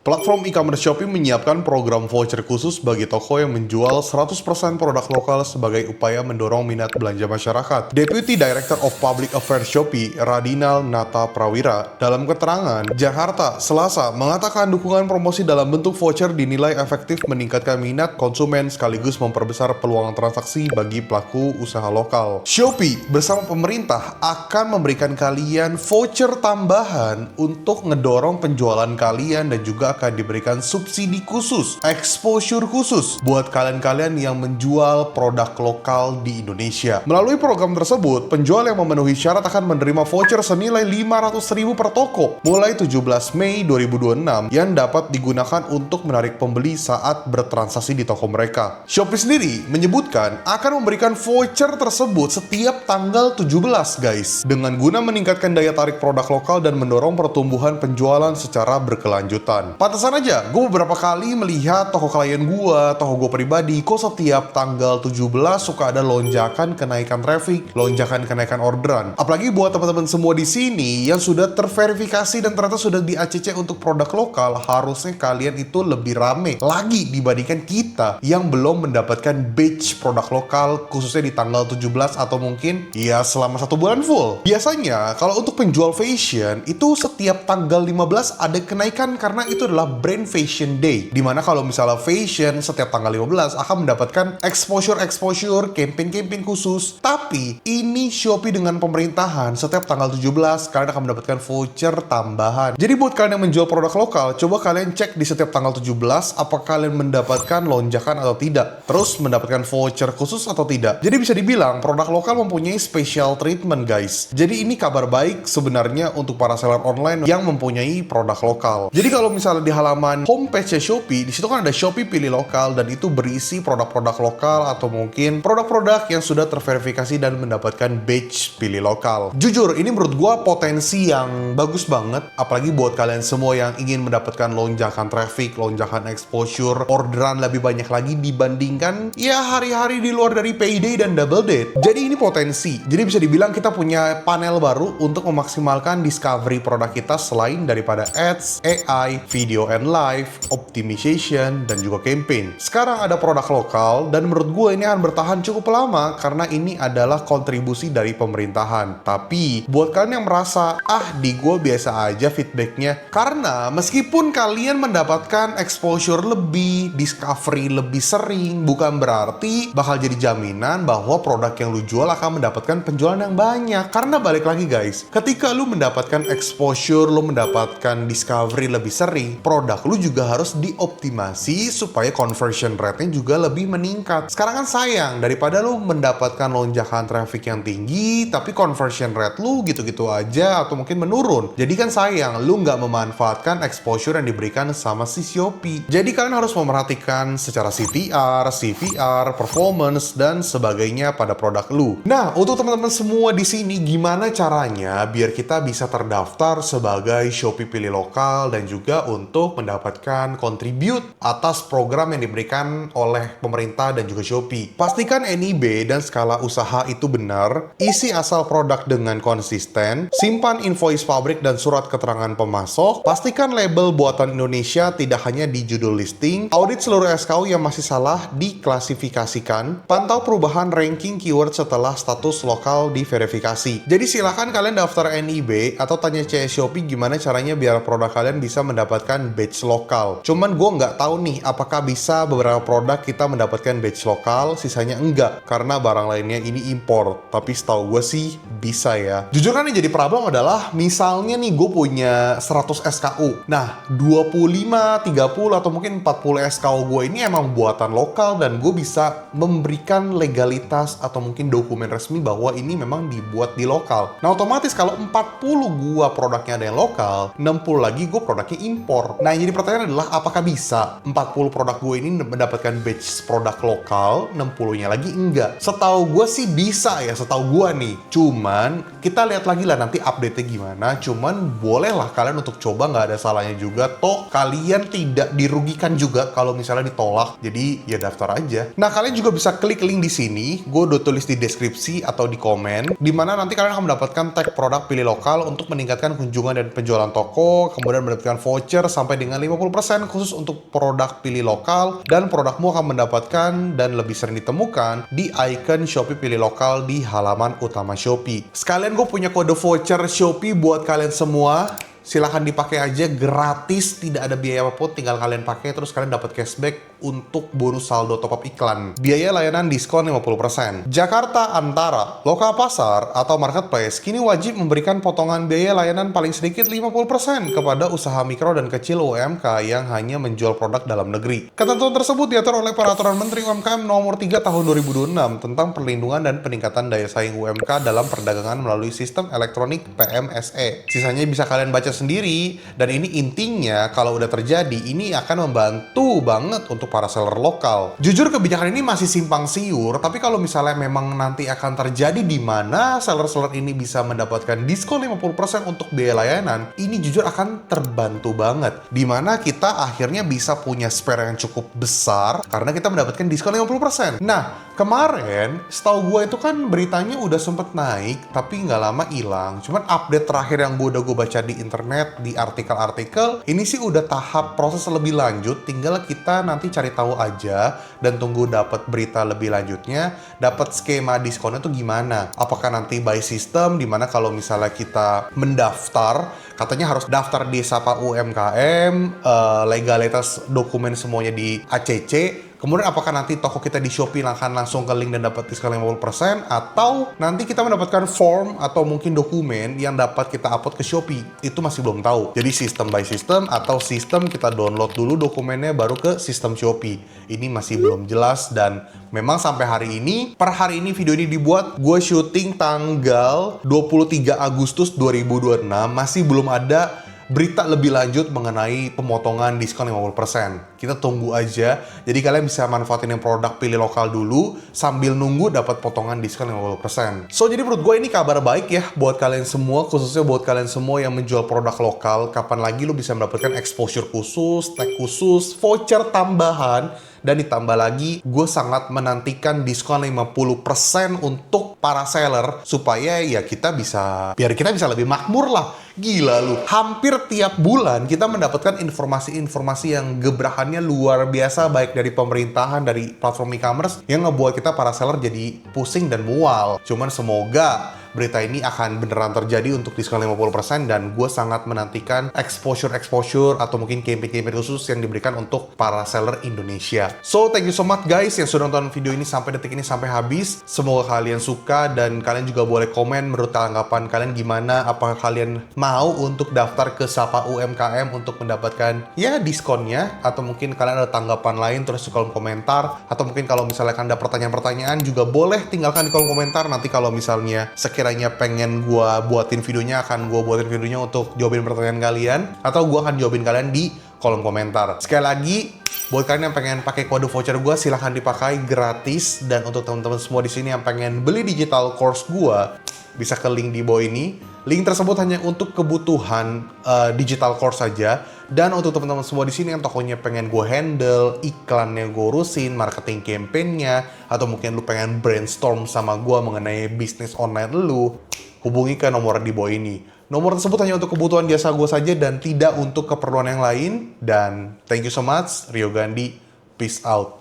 Platform e-commerce Shopee menyiapkan program voucher khusus bagi toko yang menjual 100% produk lokal sebagai upaya mendorong minat belanja masyarakat. Deputy Director of Public Affairs Shopee, Radinal Nata Prawira, dalam keterangan Jakarta, Selasa, mengatakan dukungan promosi dalam bentuk voucher dinilai efektif meningkatkan minat konsumen sekaligus memperbesar peluang transaksi bagi pelaku usaha lokal. Shopee bersama pemerintah akan memberikan kalian voucher tambahan untuk ngedorong penjualan kalian dan juga akan diberikan subsidi khusus, exposure khusus buat kalian-kalian yang menjual produk lokal di Indonesia. Melalui program tersebut, penjual yang memenuhi syarat akan menerima voucher senilai 500.000 per toko mulai 17 Mei 2026 yang dapat digunakan untuk menarik pembeli saat bertransaksi di toko mereka. Shopee sendiri menyebutkan akan memberikan voucher tersebut setiap tanggal 17 guys, dengan guna meningkatkan daya tarik produk lokal dan mendorong pertumbuhan penjualan secara berkelanjutan. Pantesan aja, gue beberapa kali melihat toko klien gue, toko gue pribadi, kok setiap tanggal 17 suka ada lonjakan kenaikan traffic, lonjakan kenaikan orderan. Apalagi buat teman-teman semua di sini yang sudah terverifikasi dan ternyata sudah di ACC untuk produk lokal, harusnya kalian itu lebih rame lagi dibandingkan kita yang belum mendapatkan badge produk lokal khususnya di tanggal 17 atau mungkin ya selama 1 bulan full. Biasanya kalau untuk penjual fashion itu setiap tanggal 15 ada kenaikan karena itu adalah brand fashion day, dimana kalau misalnya fashion setiap tanggal 15 akan mendapatkan exposure, campaign khusus. Tapi ini Shopee dengan pemerintahan setiap tanggal 17 kalian akan mendapatkan voucher tambahan. Jadi buat kalian yang menjual produk lokal, coba kalian cek di setiap tanggal 17 apakah kalian mendapatkan lonjakan atau tidak, terus mendapatkan voucher khusus atau tidak. Jadi bisa dibilang produk lokal mempunyai special treatment guys. Jadi ini kabar baik sebenarnya untuk para seller online yang mempunyai produk lokal. Jadi kalau misalnya di halaman homepage Shopee, di situ kan ada Shopee Pilih Lokal dan itu berisi produk-produk lokal atau mungkin produk-produk yang sudah terverifikasi dan mendapatkan badge Pilih Lokal. Jujur, ini menurut gua potensi yang bagus banget, apalagi buat kalian semua yang ingin mendapatkan lonjakan traffic, lonjakan exposure, orderan lebih banyak lagi dibandingkan ya hari-hari di luar dari payday dan double date. Jadi ini potensi. Jadi bisa dibilang kita punya panel baru untuk memaksimalkan discovery produk kita selain daripada ads, AI, video and live, optimization, dan juga campaign. Sekarang ada produk lokal dan menurut gue ini akan bertahan cukup lama karena ini adalah kontribusi dari pemerintahan. Tapi buat kalian yang merasa di gue biasa aja feedbacknya, karena meskipun kalian mendapatkan exposure lebih, discovery lebih sering, bukan berarti bakal jadi jaminan bahwa produk yang lu jual akan mendapatkan penjualan yang banyak. Karena balik lagi guys, ketika lu mendapatkan exposure, lu mendapatkan discovery lebih sering, produk lu juga harus dioptimasi supaya conversion rate-nya juga lebih meningkat. Sekarang kan sayang, daripada lu mendapatkan lonjakan traffic yang tinggi tapi conversion rate lu gitu-gitu aja atau mungkin menurun. Jadi kan sayang, lu nggak memanfaatkan exposure yang diberikan sama si Shopee. Jadi kalian harus memerhatikan secara CTR, CVR, performance, dan sebagainya pada produk lu. Nah, untuk teman-teman semua di sini, gimana caranya biar kita bisa terdaftar sebagai Shopee Pilih Lokal dan juga untuk mendapatkan contribute atas program yang diberikan oleh pemerintah dan juga Shopee. Pastikan NIB dan skala usaha itu benar, isi asal produk dengan konsisten, simpan invoice pabrik dan surat keterangan pemasok, pastikan label buatan Indonesia tidak hanya di judul listing, audit seluruh SKU yang masih salah diklasifikasikan, pantau perubahan ranking keyword setelah status lokal diverifikasi. Jadi silahkan kalian daftar NIB atau tanya CS Shopee gimana caranya biar produk kalian bisa mendapatkan badge lokal. Cuman gue nggak tahu nih apakah bisa beberapa produk kita mendapatkan badge lokal, sisanya enggak karena barang lainnya ini impor. Tapi setahu gue sih bisa ya. Jujur kan yang jadi problem adalah misalnya nih gue punya 100 SKU. Nah 25, 30 atau mungkin 40 SKU gue ini emang buatan lokal dan gue bisa memberikan legalitas atau mungkin dokumen resmi bahwa ini memang dibuat di lokal. Nah otomatis kalau 40 gue produknya ada yang lokal, 60 lagi gue produknya impor. Nah yang jadi pertanyaan adalah apakah bisa 40 produk gue ini mendapatkan badge produk lokal, 60-nya lagi enggak? Setahu gue sih bisa ya, setahu gue nih. Cuman kita lihat lagi lah nanti update-nya gimana. Cuman bolehlah kalian untuk coba, nggak ada salahnya juga. Toh kalian tidak dirugikan juga kalau misalnya ditolak. Jadi ya daftar aja. Nah kalian juga bisa klik link di sini. Gue udah tulis di deskripsi atau di komen. Dimana nanti kalian akan mendapatkan tag produk pilih lokal untuk meningkatkan kunjungan dan penjualan toko, kemudian mendapatkan voucher sampai dengan 50% khusus untuk produk pilih lokal, dan produkmu akan mendapatkan dan lebih sering ditemukan di icon Shopee pilih lokal di halaman utama Shopee. Sekalian gue punya kode voucher Shopee buat kalian semua. Silahkan dipakai aja, gratis, tidak ada biaya apapun, tinggal kalian pakai terus kalian dapat cashback untuk bonus saldo top up iklan. Biaya layanan diskon 50%. Jakarta Antara, lokal pasar atau marketplace kini wajib memberikan potongan biaya layanan paling sedikit 50% kepada usaha mikro dan kecil UMK yang hanya menjual produk dalam negeri. Ketentuan tersebut diatur oleh Peraturan Menteri UMKM Nomor 3 Tahun 2026 tentang perlindungan dan peningkatan daya saing UMK dalam perdagangan melalui sistem elektronik PMSE. Sisanya bisa kalian baca sendiri, dan ini intinya kalau udah terjadi ini akan membantu banget untuk para seller lokal. Jujur kebijakan ini masih simpang siur, tapi kalau misalnya memang nanti akan terjadi di mana seller-seller ini bisa mendapatkan diskon 50% untuk biaya layanan, ini jujur akan terbantu banget. Dimana kita akhirnya bisa punya spare yang cukup besar karena kita mendapatkan diskon 50%. Nah, kemarin setahu gue itu kan beritanya udah sempet naik, tapi nggak lama hilang. Cuman update terakhir yang gue baca di internet, di artikel-artikel, ini sih udah tahap proses lebih lanjut, tinggal kita nanti cari tahu aja dan tunggu dapat berita lebih lanjutnya, dapat skema diskonnya tuh gimana. Apakah nanti by system, dimana kalau misalnya kita mendaftar, katanya harus daftar di Sapa UMKM, legalitas dokumen semuanya di ACC. Kemudian apakah nanti toko kita di Shopee akan langsung ke link dan dapat diskon 50%, atau nanti kita mendapatkan form atau mungkin dokumen yang dapat kita upload ke Shopee. Itu masih belum tahu. Jadi sistem by system atau sistem kita download dulu dokumennya baru ke sistem Shopee. Ini masih belum jelas, dan memang sampai hari ini, per hari ini video ini dibuat, gue syuting tanggal 23 Agustus 2026, masih belum ada berita lebih lanjut mengenai pemotongan diskon 50%. Kita tunggu aja. Jadi kalian bisa manfaatin yang produk pilih lokal dulu sambil nunggu dapat potongan diskon 50%. So, jadi menurut gue ini kabar baik ya buat kalian semua, khususnya buat kalian semua yang menjual produk lokal. Kapan lagi lu bisa mendapatkan exposure khusus, tag khusus, voucher tambahan, dan ditambah lagi, gue sangat menantikan diskon 50% untuk para seller supaya ya biar kita bisa lebih makmur lah. Gila lu, hampir tiap bulan kita mendapatkan informasi-informasi yang gebrakannya luar biasa, baik dari pemerintahan, dari platform e-commerce, yang ngebuat kita para seller jadi pusing dan mual. Cuman semoga berita ini akan beneran terjadi untuk diskon 50%, dan gue sangat menantikan exposure atau mungkin campaign khusus yang diberikan untuk para seller Indonesia. So, thank you so much guys yang sudah nonton video ini sampai detik ini sampai habis. Semoga kalian suka, dan kalian juga boleh komen menurut tanggapan kalian gimana. Apakah kalian mau untuk daftar ke Sapa UMKM untuk mendapatkan ya diskonnya, atau mungkin kalian ada tanggapan lain, terus di kolom komentar. Atau mungkin kalau misalnya kalian ada pertanyaan-pertanyaan juga boleh tinggalkan di kolom komentar. Nanti kalau misalnya sekiranya pengen gue buatin videonya, akan gue buatin videonya untuk jawabin pertanyaan kalian, atau gue akan jawabin kalian di kolom komentar. Sekali lagi, buat kalian yang pengen pakai kode voucher gue, silahkan dipakai, gratis. Dan untuk teman-teman semua di sini yang pengen beli digital course gue, bisa ke link di bawah ini. Link tersebut hanya untuk kebutuhan digital course saja. Dan untuk teman-teman semua di sini yang tokonya pengen gue handle, iklannya gue urusin, marketing campaign-nya, atau mungkin lu pengen brainstorm sama gue mengenai bisnis online lu, hubungi ke nomor di bawah ini. Nomor tersebut hanya untuk kebutuhan jasa gue saja dan tidak untuk keperluan yang lain. Dan thank you so much, Rio Gandhi, peace out.